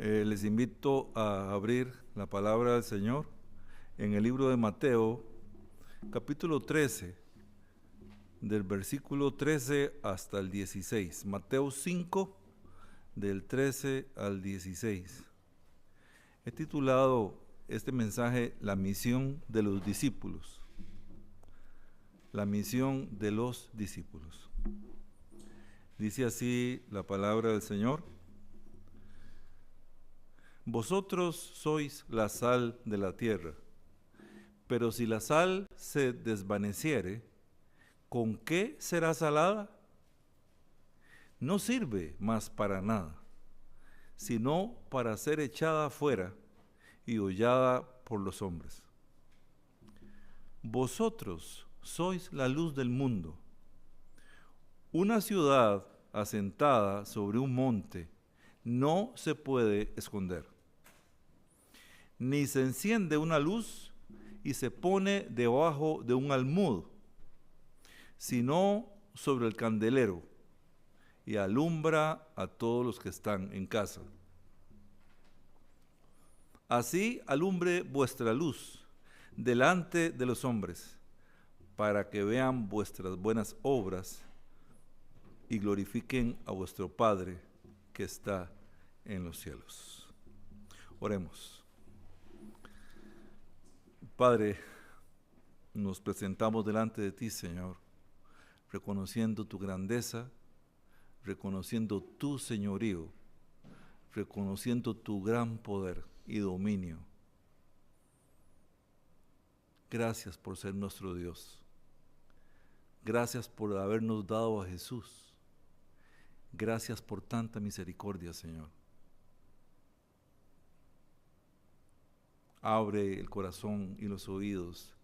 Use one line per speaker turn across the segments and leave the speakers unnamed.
Les invito a abrir la palabra del Señor en el libro de Mateo, capítulo 13, del versículo 13 hasta el 16. Mateo 5, del 13 al 16. He titulado este mensaje La misión de los discípulos. La misión de los discípulos. Dice así la palabra del Señor. Vosotros sois la sal de la tierra, pero si la sal se desvaneciere, ¿con qué será salada? No sirve más para nada, sino para ser echada afuera y hollada por los hombres. Vosotros sois la luz del mundo. Una ciudad asentada sobre un monte no se puede esconder. Ni se enciende una luz y se pone debajo de un almud, sino sobre el candelero, y alumbra a todos los que están en casa. Así alumbre vuestra luz delante de los hombres, para que vean vuestras buenas obras y glorifiquen a vuestro Padre que está en los cielos. Oremos. Padre, nos presentamos delante de ti, Señor, reconociendo tu grandeza, reconociendo tu señorío, reconociendo tu gran poder y dominio. Gracias por ser nuestro Dios. Gracias por habernos dado a Jesús. Gracias por tanta misericordia, Señor. Abre el corazón y los oídos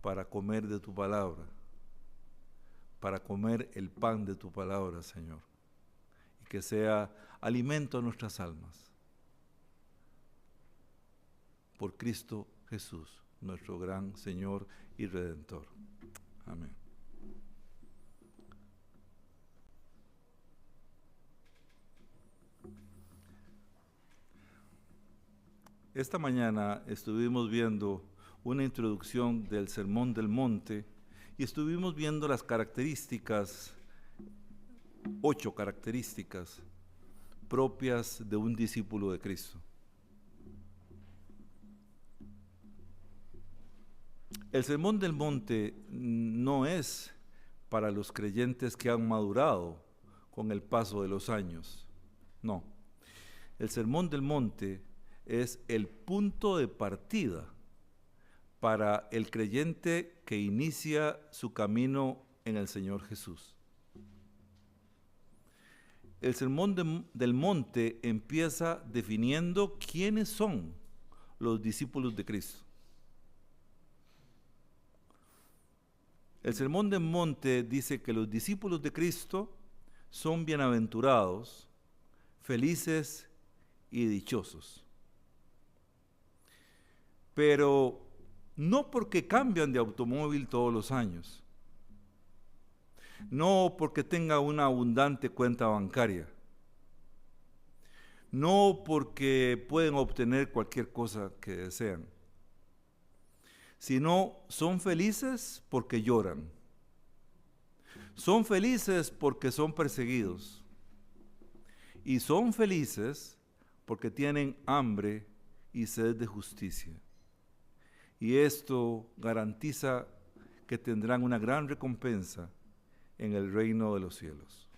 para comer de tu palabra, para comer el pan de tu palabra, Señor, y que sea alimento a nuestras almas. Por Cristo Jesús, nuestro gran Señor y Redentor. Amén. Esta mañana estuvimos viendo una introducción del Sermón del Monte y estuvimos viendo las características, 8 características propias de un discípulo de Cristo. El Sermón del Monte no es para los creyentes que han madurado con el paso de los años, no. El Sermón del Monte es el punto de partida para el creyente que inicia su camino en el Señor Jesús. El Sermón del Monte empieza definiendo quiénes son los discípulos de Cristo. El Sermón del Monte dice que los discípulos de Cristo son bienaventurados, felices y dichosos. Pero no porque cambian de automóvil todos los años, no porque tengan una abundante cuenta bancaria, no porque pueden obtener cualquier cosa que desean, sino son felices porque lloran, son felices porque son perseguidos y son felices porque tienen hambre y sed de justicia. Y esto garantiza que tendrán una gran recompensa en el reino de los cielos.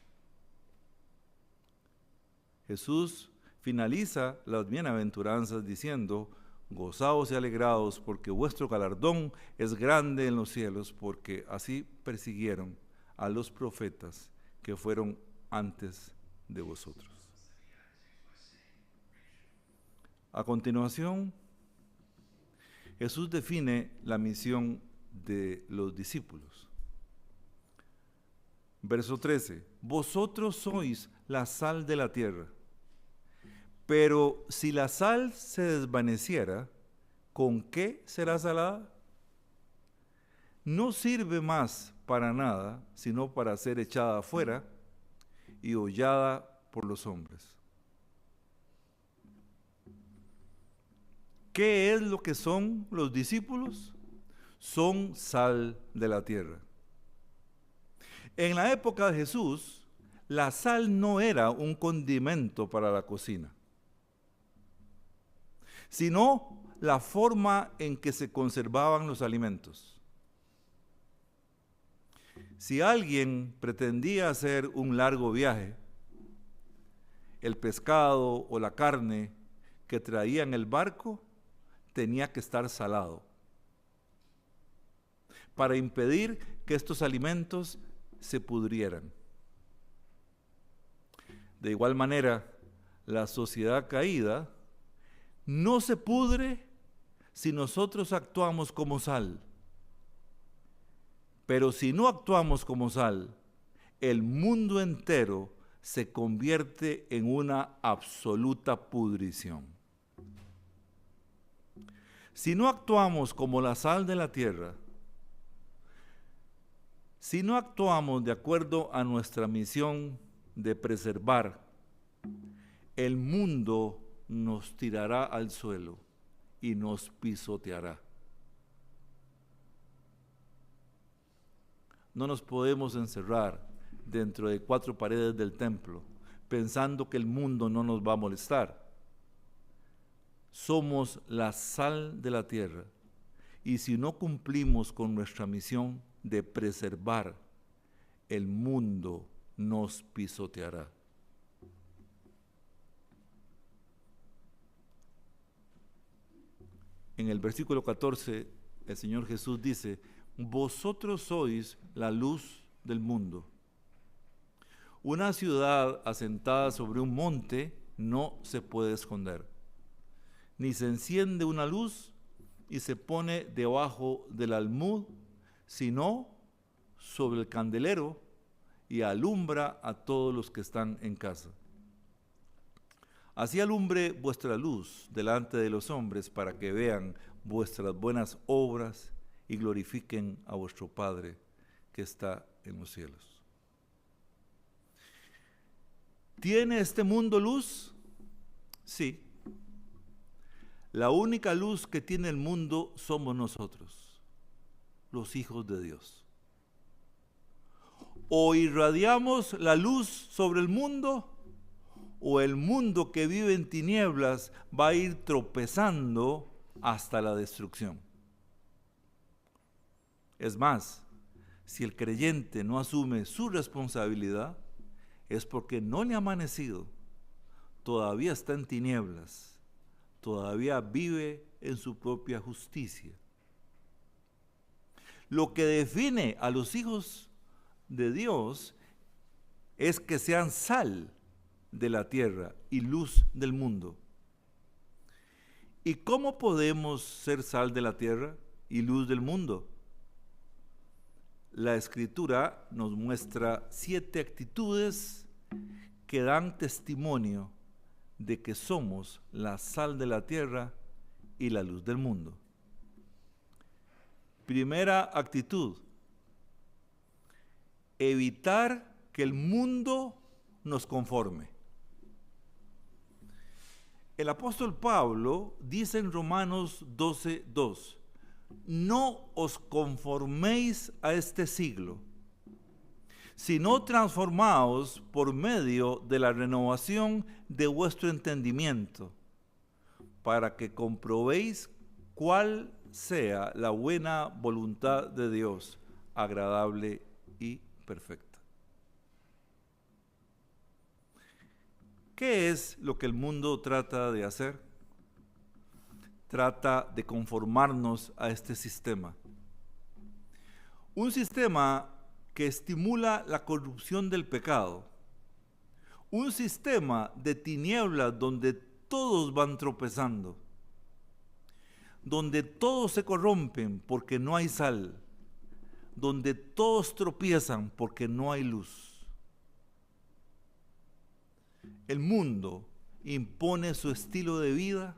Jesús finaliza las bienaventuranzas diciendo: gozaos y alegraos, porque vuestro galardón es grande en los cielos, porque así persiguieron a los profetas que fueron antes de vosotros. A continuación, Jesús define la misión de los discípulos. Verso 13, vosotros sois la sal de la tierra, pero si la sal se desvaneciera, ¿con qué será salada? No sirve más para nada, sino para ser echada afuera y hollada por los hombres. ¿Qué es lo que son los discípulos? Son sal de la tierra. En la época de Jesús, la sal no era un condimento para la cocina, sino la forma en que se conservaban los alimentos. Si alguien pretendía hacer un largo viaje, el pescado o la carne que traía en el barco tenía que estar salado para impedir que estos alimentos se pudrieran. De igual manera, la sociedad caída no se pudre si nosotros actuamos como sal. Pero si no actuamos como sal, el mundo entero se convierte en una absoluta pudrición. Si no actuamos como la sal de la tierra, si no actuamos de acuerdo a nuestra misión de preservar, el mundo nos tirará al suelo y nos pisoteará. No nos podemos encerrar dentro de 4 paredes del templo pensando que el mundo no nos va a molestar. Somos la sal de la tierra y si no cumplimos con nuestra misión de preservar, el mundo nos pisoteará. En el versículo 14, el Señor Jesús dice: vosotros sois la luz del mundo. Una ciudad asentada sobre un monte no se puede esconder, ni se enciende una luz y se pone debajo del almud, sino sobre el candelero y alumbra a todos los que están en casa. Así alumbre vuestra luz delante de los hombres para que vean vuestras buenas obras y glorifiquen a vuestro Padre que está en los cielos. ¿Tiene este mundo luz? Sí. La única luz que tiene el mundo somos nosotros, los hijos de Dios. O irradiamos la luz sobre el mundo, o el mundo que vive en tinieblas va a ir tropezando hasta la destrucción. Es más, si el creyente no asume su responsabilidad, es porque no le ha amanecido, todavía está en tinieblas, todavía vive en su propia justicia. Lo que define a los hijos de Dios es que sean sal de la tierra y luz del mundo. ¿Y cómo podemos ser sal de la tierra y luz del mundo? La Escritura nos muestra 7 actitudes que dan testimonio de que somos la sal de la tierra y la luz del mundo. Primera actitud: evitar que el mundo nos conforme. El apóstol Pablo dice en Romanos 12:2: no os conforméis a este siglo, sino transformaos por medio de la renovación de vuestro entendimiento, para que comprobéis cuál sea la buena voluntad de Dios, agradable y perfecta. ¿Qué es lo que el mundo trata de hacer? Trata de conformarnos a este sistema. Un sistema que estimula la corrupción del pecado. Un sistema de tinieblas donde todos van tropezando. Donde todos se corrompen porque no hay sal. Donde todos tropiezan porque no hay luz. El mundo impone su estilo de vida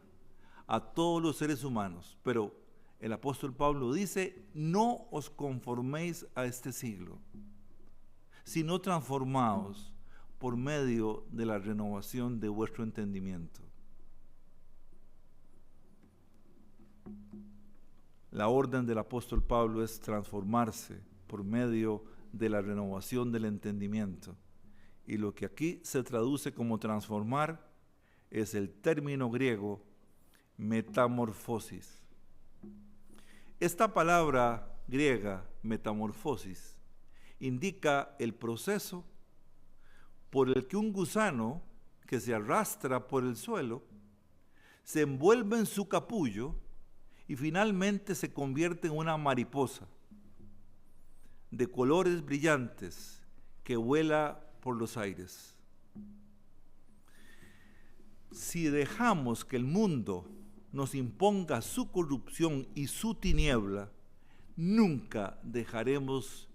a todos los seres humanos, pero el apóstol Pablo dice: no os conforméis a este siglo, sino transformaos por medio de la renovación de vuestro entendimiento. La orden del apóstol Pablo es transformarse por medio de la renovación del entendimiento. Y lo que aquí se traduce como transformar es el término griego metamorfosis. Esta palabra griega, metamorfosis, indica el proceso por el que un gusano que se arrastra por el suelo se envuelve en su capullo y finalmente se convierte en una mariposa de colores brillantes que vuela por los aires. Si dejamos que el mundo nos imponga su corrupción y su tiniebla, nunca dejaremos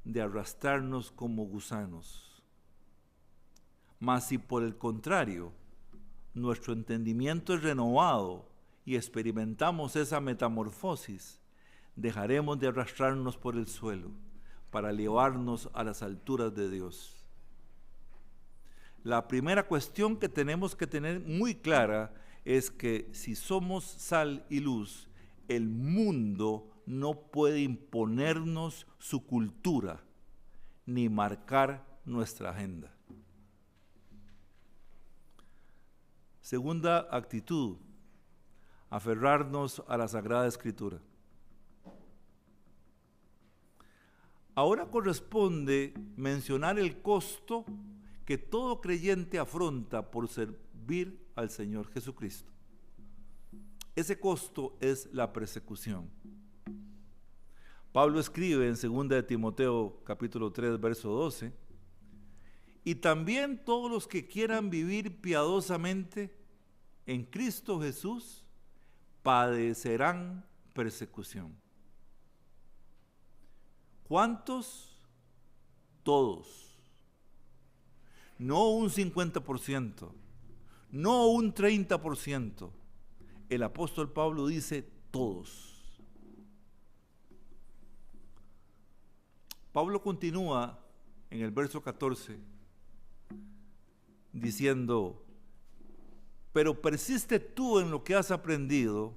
de arrastrarnos como gusanos. Mas si por el contrario, nuestro entendimiento es renovado y experimentamos esa metamorfosis, dejaremos de arrastrarnos por el suelo para elevarnos a las alturas de Dios. La primera cuestión que tenemos que tener muy clara es que si somos sal y luz, el mundo no puede imponernos su cultura ni marcar nuestra agenda. Segunda actitud, aferrarnos a la Sagrada Escritura. Ahora corresponde mencionar el costo que todo creyente afronta por servir al Señor Jesucristo. Ese costo es la persecución. Pablo escribe en 2 de Timoteo capítulo 3, verso 12, y también todos los que quieran vivir piadosamente en Cristo Jesús padecerán persecución. ¿Cuántos? Todos. No un 50%, no un 30%. El apóstol Pablo dice todos. Pablo continúa en el verso 14 diciendo, pero persiste tú en lo que has aprendido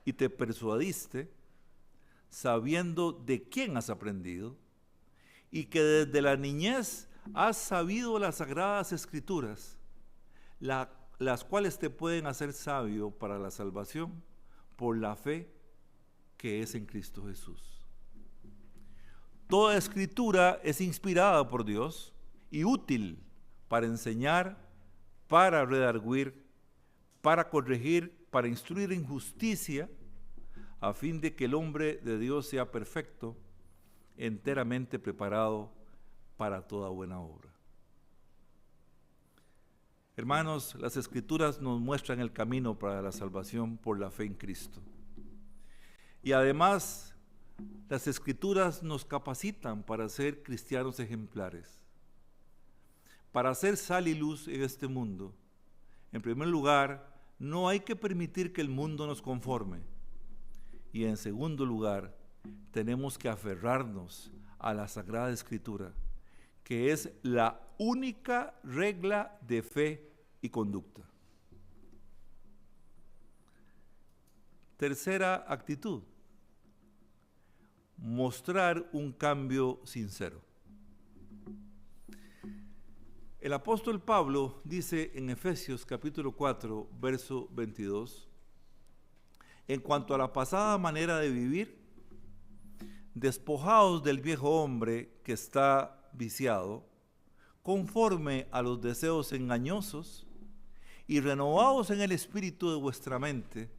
y te persuadiste, sabiendo de quién has aprendido, y que desde la niñez has sabido las sagradas escrituras, las cuales te pueden hacer sabio para la salvación por la fe que es en Cristo Jesús. Toda escritura es inspirada por Dios y útil para enseñar, para redarguir, para corregir, para instruir en justicia, a fin de que el hombre de Dios sea perfecto, enteramente preparado para toda buena obra. Hermanos, las Escrituras nos muestran el camino para la salvación por la fe en Cristo. Y además, las Escrituras nos capacitan para ser cristianos ejemplares. Para ser sal y luz en este mundo, en primer lugar, no hay que permitir que el mundo nos conforme. Y en segundo lugar, tenemos que aferrarnos a la Sagrada Escritura, que es la única regla de fe y conducta. Tercera actitud, mostrar un cambio sincero. El apóstol Pablo dice en Efesios capítulo 4, verso 22, en cuanto a la pasada manera de vivir, despojaos del viejo hombre que está viciado, conforme a los deseos engañosos, y renovaos en el espíritu de vuestra mente,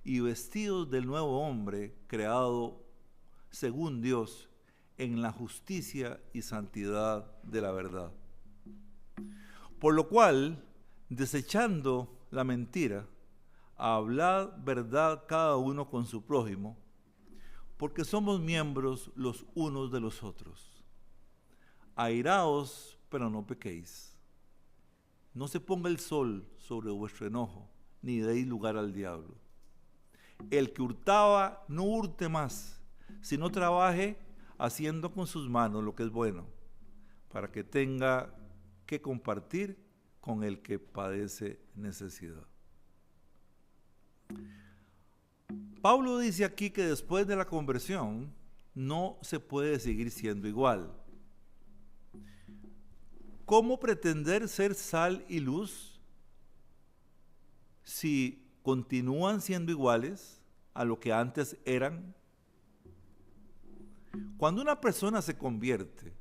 y vestidos del nuevo hombre creado según Dios en la justicia y santidad de la verdad. Por lo cual, desechando la mentira, hablad verdad cada uno con su prójimo, porque somos miembros los unos de los otros. Airaos, pero no pequéis. No se ponga el sol sobre vuestro enojo, ni deis lugar al diablo. El que hurtaba, no hurte más, sino trabaje haciendo con sus manos lo que es bueno, para que tenga que compartir con el que padece necesidad. Pablo dice aquí que después de la conversión no se puede seguir siendo igual. ¿Cómo pretender ser sal y luz si continúan siendo iguales a lo que antes eran? Cuando una persona se convierte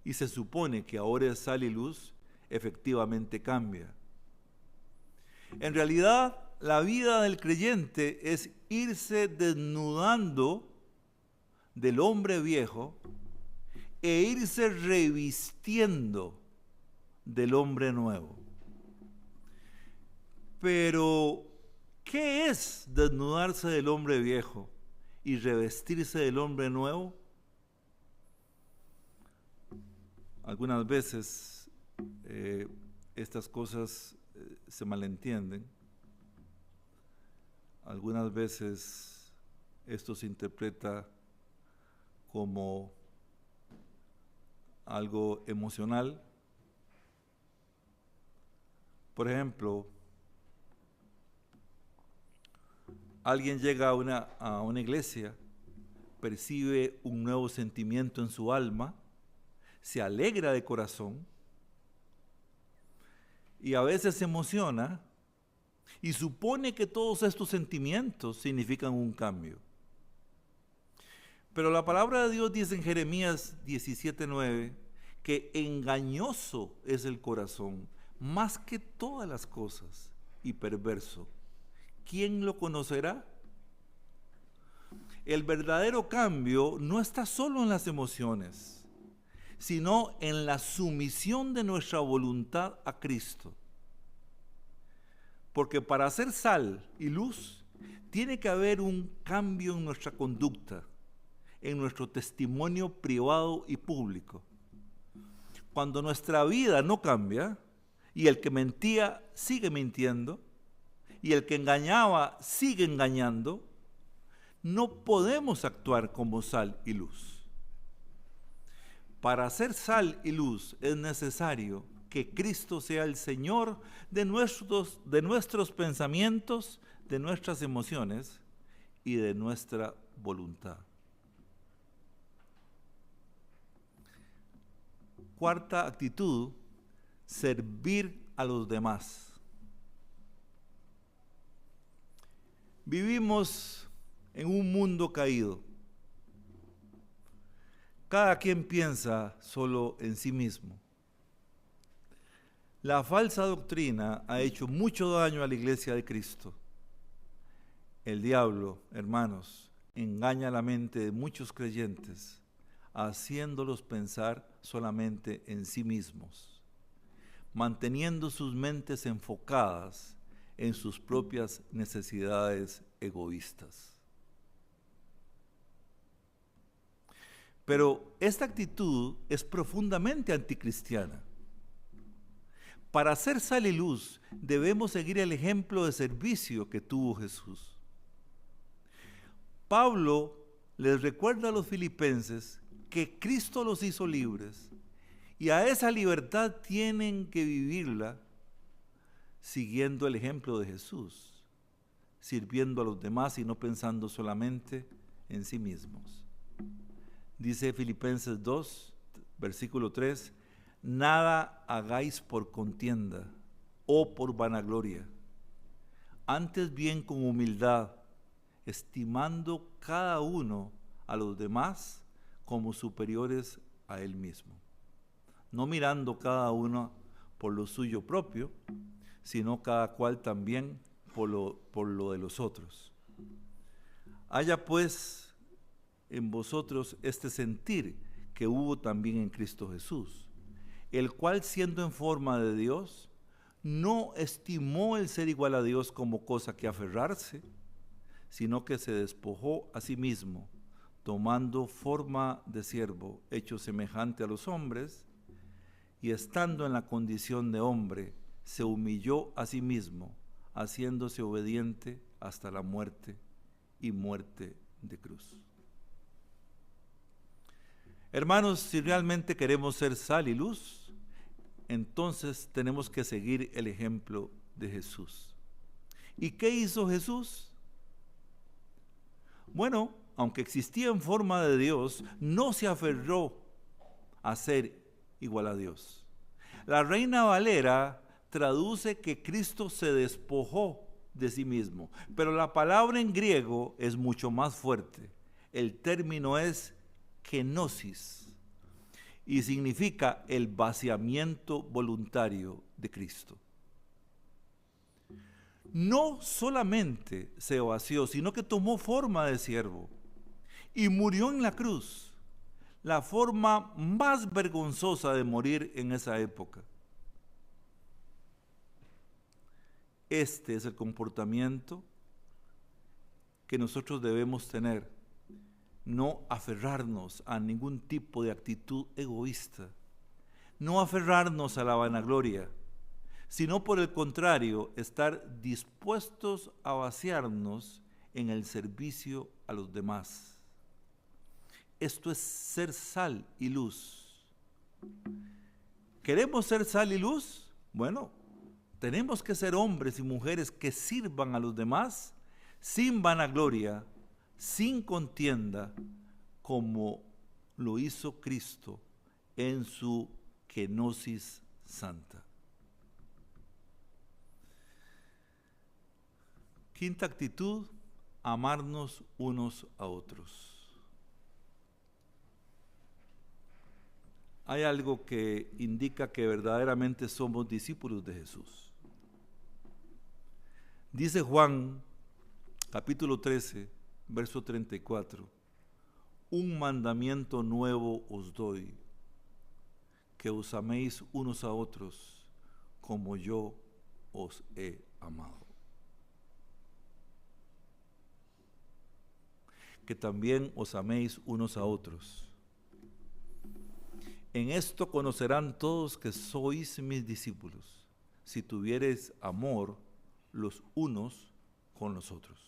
y se supone que ahora es sal y luz, efectivamente cambia. En realidad, la vida del creyente es irse desnudando del hombre viejo e irse revistiendo del hombre nuevo. Pero, ¿qué es desnudarse del hombre viejo y revestirse del hombre nuevo? Algunas veces estas cosas se malentienden. Algunas veces esto se interpreta como algo emocional. Por ejemplo, alguien llega a una iglesia, percibe un nuevo sentimiento en su alma, se alegra de corazón y a veces se emociona y supone que todos estos sentimientos significan un cambio. Pero la palabra de Dios dice en Jeremías 17:9 que engañoso es el corazón más que todas las cosas y perverso. ¿Quién lo conocerá? El verdadero cambio no está solo en las emociones, sino en la sumisión de nuestra voluntad a Cristo. Porque para ser sal y luz, tiene que haber un cambio en nuestra conducta, en nuestro testimonio privado y público. Cuando nuestra vida no cambia, y el que mentía sigue mintiendo, y el que engañaba sigue engañando, no podemos actuar como sal y luz. Para ser sal y luz es necesario que Cristo sea el Señor de nuestros pensamientos, de nuestras emociones y de nuestra voluntad. Cuarta actitud, servir a los demás. Vivimos en un mundo caído. Cada quien piensa solo en sí mismo. La falsa doctrina ha hecho mucho daño a la iglesia de Cristo. El diablo, hermanos, engaña la mente de muchos creyentes, haciéndolos pensar solamente en sí mismos, manteniendo sus mentes enfocadas en sus propias necesidades egoístas. Pero esta actitud es profundamente anticristiana. Para ser sal y luz, debemos seguir el ejemplo de servicio que tuvo Jesús. Pablo les recuerda a los filipenses que Cristo los hizo libres y a esa libertad tienen que vivirla siguiendo el ejemplo de Jesús, sirviendo a los demás y no pensando solamente en sí mismos. Dice Filipenses 2, versículo 3, nada hagáis por contienda o por vanagloria, antes bien con humildad, estimando cada uno a los demás como superiores a él mismo, no mirando cada uno por lo suyo propio, sino cada cual también por lo de los otros. Haya pues en vosotros este sentir que hubo también en Cristo Jesús, el cual siendo en forma de Dios, no estimó el ser igual a Dios como cosa que aferrarse, sino que se despojó a sí mismo, tomando forma de siervo, hecho semejante a los hombres, y estando en la condición de hombre, se humilló a sí mismo, haciéndose obediente hasta la muerte y muerte de cruz. Hermanos, si realmente queremos ser sal y luz, entonces tenemos que seguir el ejemplo de Jesús. ¿Y qué hizo Jesús? Bueno, aunque existía en forma de Dios, no se aferró a ser igual a Dios. La Reina Valera traduce que Cristo se despojó de sí mismo, pero la palabra en griego es mucho más fuerte. El término es kenosis y significa el vaciamiento voluntario de Cristo. No solamente se vació, sino que tomó forma de siervo y murió en la cruz, la forma más vergonzosa de morir en esa época. Este es el comportamiento que nosotros debemos tener, no aferrarnos a ningún tipo de actitud egoísta, no aferrarnos a la vanagloria, sino por el contrario, estar dispuestos a vaciarnos en el servicio a los demás. Esto es ser sal y luz. ¿Queremos ser sal y luz? Bueno, tenemos que ser hombres y mujeres que sirvan a los demás sin vanagloria, sin contienda, como lo hizo Cristo en su kenosis santa. Quinta actitud, amarnos unos a otros. Hay algo que indica que verdaderamente somos discípulos de Jesús. Dice Juan, capítulo 13, verso 34, un mandamiento nuevo os doy, que os améis unos a otros como yo os he amado. Que también os améis unos a otros. En esto conocerán todos que sois mis discípulos, si tuviereis amor los unos con los otros.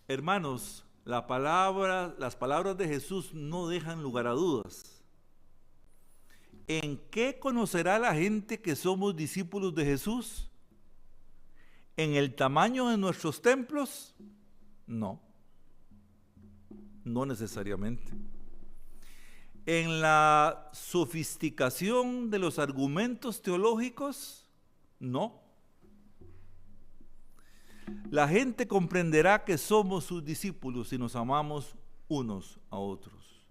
Hermanos, las palabras de Jesús no dejan lugar a dudas. ¿En qué conocerá la gente que somos discípulos de Jesús? ¿En el tamaño de nuestros templos? No necesariamente. ¿En la sofisticación de los argumentos teológicos? No. La gente comprenderá que somos sus discípulos si nos amamos unos a otros.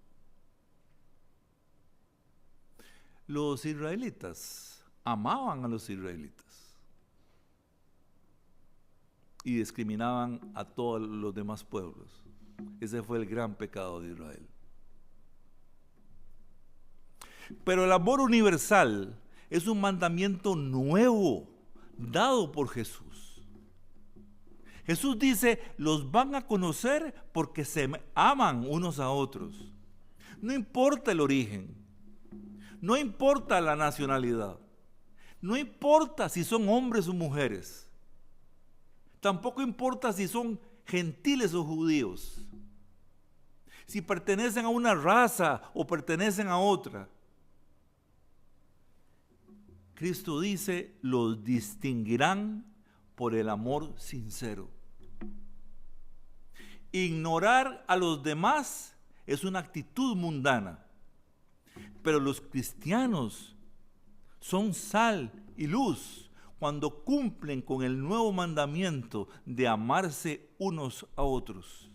Los israelitas amaban a los israelitas y discriminaban a todos los demás pueblos. Ese fue el gran pecado de Israel. Pero el amor universal es un mandamiento nuevo dado por Jesús. Jesús dice, los van a conocer porque se aman unos a otros. No importa el origen, no importa la nacionalidad, no importa si son hombres o mujeres, tampoco importa si son gentiles o judíos, si pertenecen a una raza o pertenecen a otra. Cristo dice, los distinguirán por el amor sincero. Ignorar a los demás es una actitud mundana, pero los cristianos son sal y luz cuando cumplen con el nuevo mandamiento de amarse unos a otros.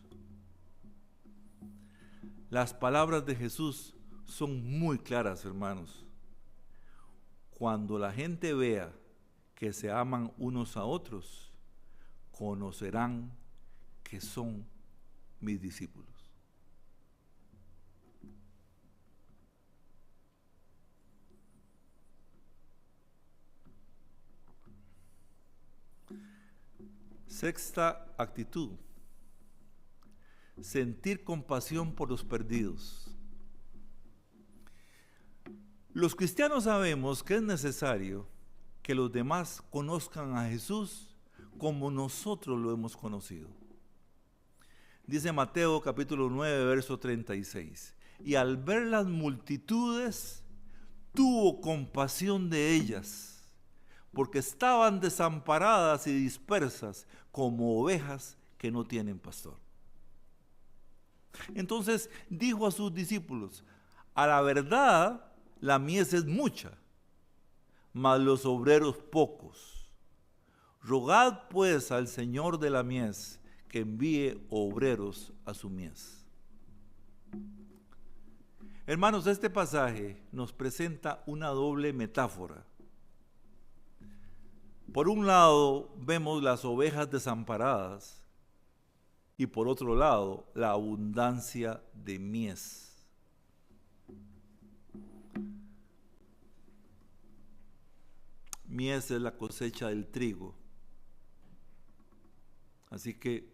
Las palabras de Jesús son muy claras, hermanos. Cuando la gente vea que se aman unos a otros, conocerán que son mis discípulos. Sexta actitud, sentir compasión por los perdidos. Los cristianos sabemos que es necesario que los demás conozcan a Jesús como nosotros lo hemos conocido. Dice Mateo capítulo 9, verso 36, y al ver las multitudes, tuvo compasión de ellas, porque estaban desamparadas y dispersas como ovejas que no tienen pastor. Entonces dijo a sus discípulos: a la verdad, la mies es mucha, mas los obreros pocos. Rogad pues al Señor de la mies que envíe obreros a su mies. Hermanos, este pasaje nos presenta una doble metáfora. Por un lado, vemos las ovejas desamparadas y por otro lado, la abundancia de mies. Mies es la cosecha del trigo. Así que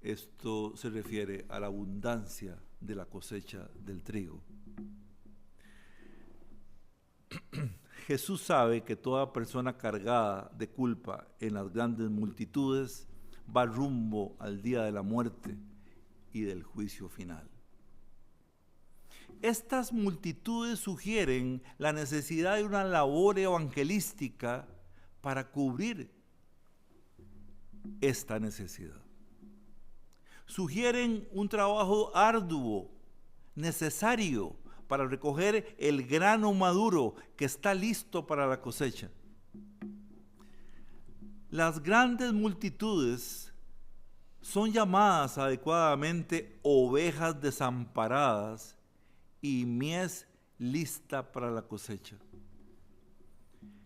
esto se refiere a la abundancia de la cosecha del trigo. Jesús sabe que toda persona cargada de culpa en las grandes multitudes va rumbo al día de la muerte y del juicio final. Estas multitudes sugieren la necesidad de una labor evangelística para cubrir esta necesidad. Sugieren un trabajo arduo, necesario, para recoger el grano maduro que está listo para la cosecha. Las grandes multitudes son llamadas adecuadamente ovejas desamparadas y mies lista para la cosecha.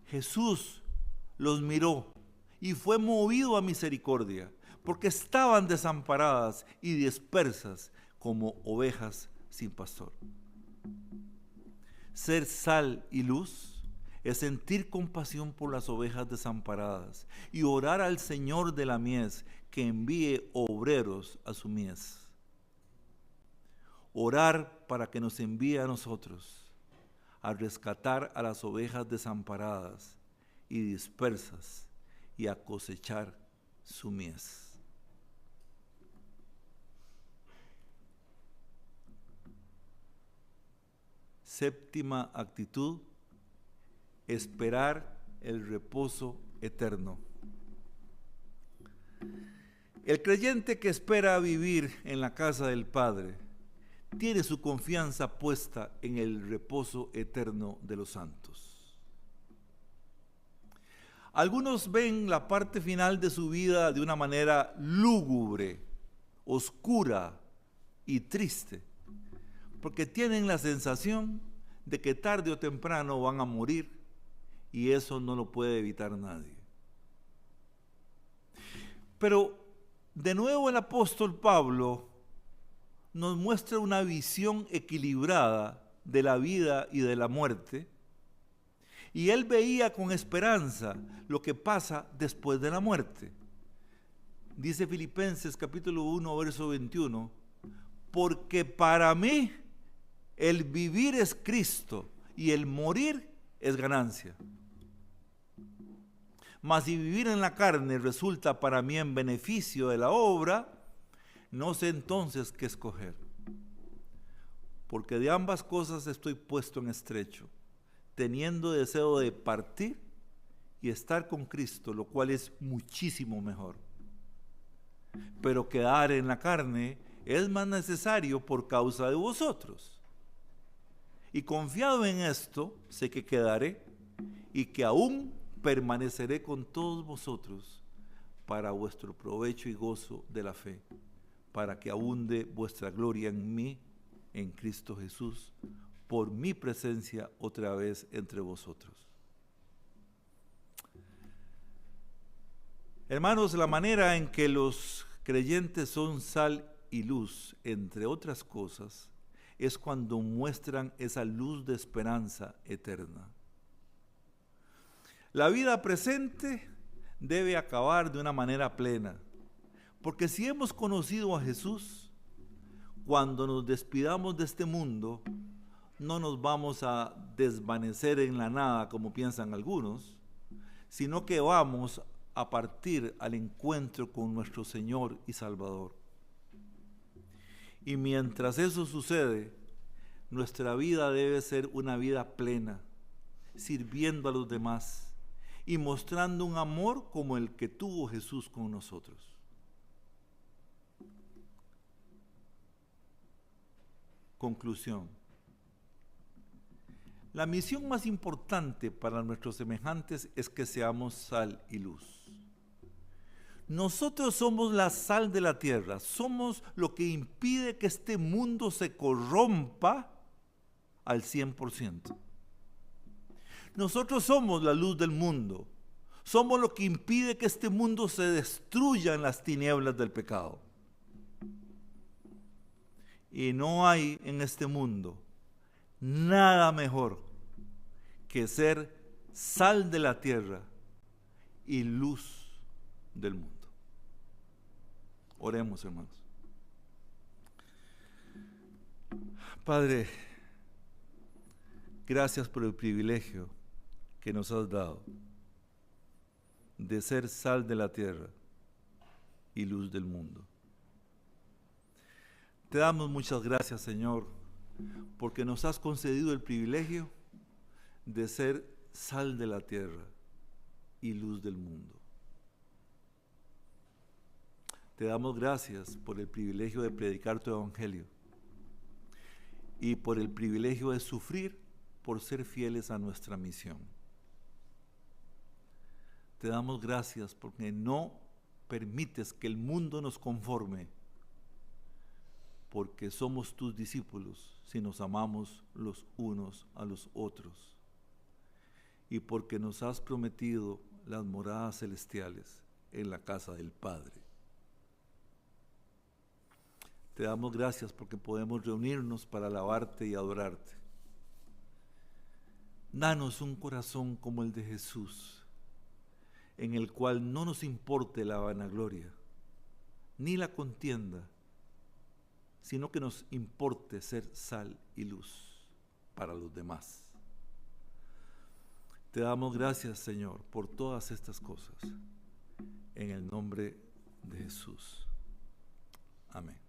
Jesús los miró y fue movido a misericordia, porque estaban desamparadas y dispersas como ovejas sin pastor. Ser sal y luz es sentir compasión por las ovejas desamparadas y orar al Señor de la mies que envíe obreros a su mies. Orar para que nos envíe a nosotros a rescatar a las ovejas desamparadas y dispersas y a cosechar su mies. Séptima actitud: esperar el reposo eterno. El creyente que espera vivir en la casa del Padre tiene su confianza puesta en el reposo eterno de los santos. Algunos ven la parte final de su vida de una manera lúgubre, oscura y triste, porque tienen la sensación de que tarde o temprano van a morir y eso no lo puede evitar nadie. Pero de nuevo el apóstol Pablo nos muestra una visión equilibrada de la vida y de la muerte, y él veía con esperanza lo que pasa después de la muerte. Dice Filipenses capítulo 1, verso 21, porque para mí el vivir es Cristo y el morir es ganancia. Mas si vivir en la carne resulta para mí en beneficio de la obra, no sé entonces qué escoger. Porque de ambas cosas estoy puesto en estrecho, teniendo deseo de partir y estar con Cristo, lo cual es muchísimo mejor. Pero quedar en la carne es más necesario por causa de vosotros. Y confiado en esto, sé que quedaré y que aún permaneceré con todos vosotros para vuestro provecho y gozo de la fe, para que abunde vuestra gloria en mí, en Cristo Jesús, por mi presencia otra vez entre vosotros. Hermanos, la manera en que los creyentes son sal y luz, entre otras cosas, es cuando muestran esa luz de esperanza eterna. La vida presente debe acabar de una manera plena, porque si hemos conocido a Jesús, cuando nos despidamos de este mundo, no nos vamos a desvanecer en la nada como piensan algunos, sino que vamos a partir al encuentro con nuestro Señor y Salvador. Y mientras eso sucede, nuestra vida debe ser una vida plena, sirviendo a los demás y mostrando un amor como el que tuvo Jesús con nosotros. Conclusión. La misión más importante para nuestros semejantes es que seamos sal y luz. Nosotros somos la sal de la tierra, somos lo que impide que este mundo se corrompa al 100%. Nosotros somos la luz del mundo, somos lo que impide que este mundo se destruya en las tinieblas del pecado. Y no hay en este mundo nada mejor que ser sal de la tierra y luz del mundo. Oremos, hermanos. Padre, gracias por el privilegio que nos has dado de ser sal de la tierra y luz del mundo. Te damos muchas gracias, Señor, porque nos has concedido el privilegio de ser sal de la tierra y luz del mundo. Te damos gracias por el privilegio de predicar tu evangelio y por el privilegio de sufrir por ser fieles a nuestra misión. Te damos gracias porque no permites que el mundo nos conforme, porque somos tus discípulos si nos amamos los unos a los otros, y porque nos has prometido las moradas celestiales en la casa del Padre. Te damos gracias porque podemos reunirnos para alabarte y adorarte. Danos un corazón como el de Jesús, en el cual no nos importe la vanagloria, ni la contienda, sino que nos importe ser sal y luz para los demás. Te damos gracias, Señor, por todas estas cosas, en el nombre de Jesús. Amén.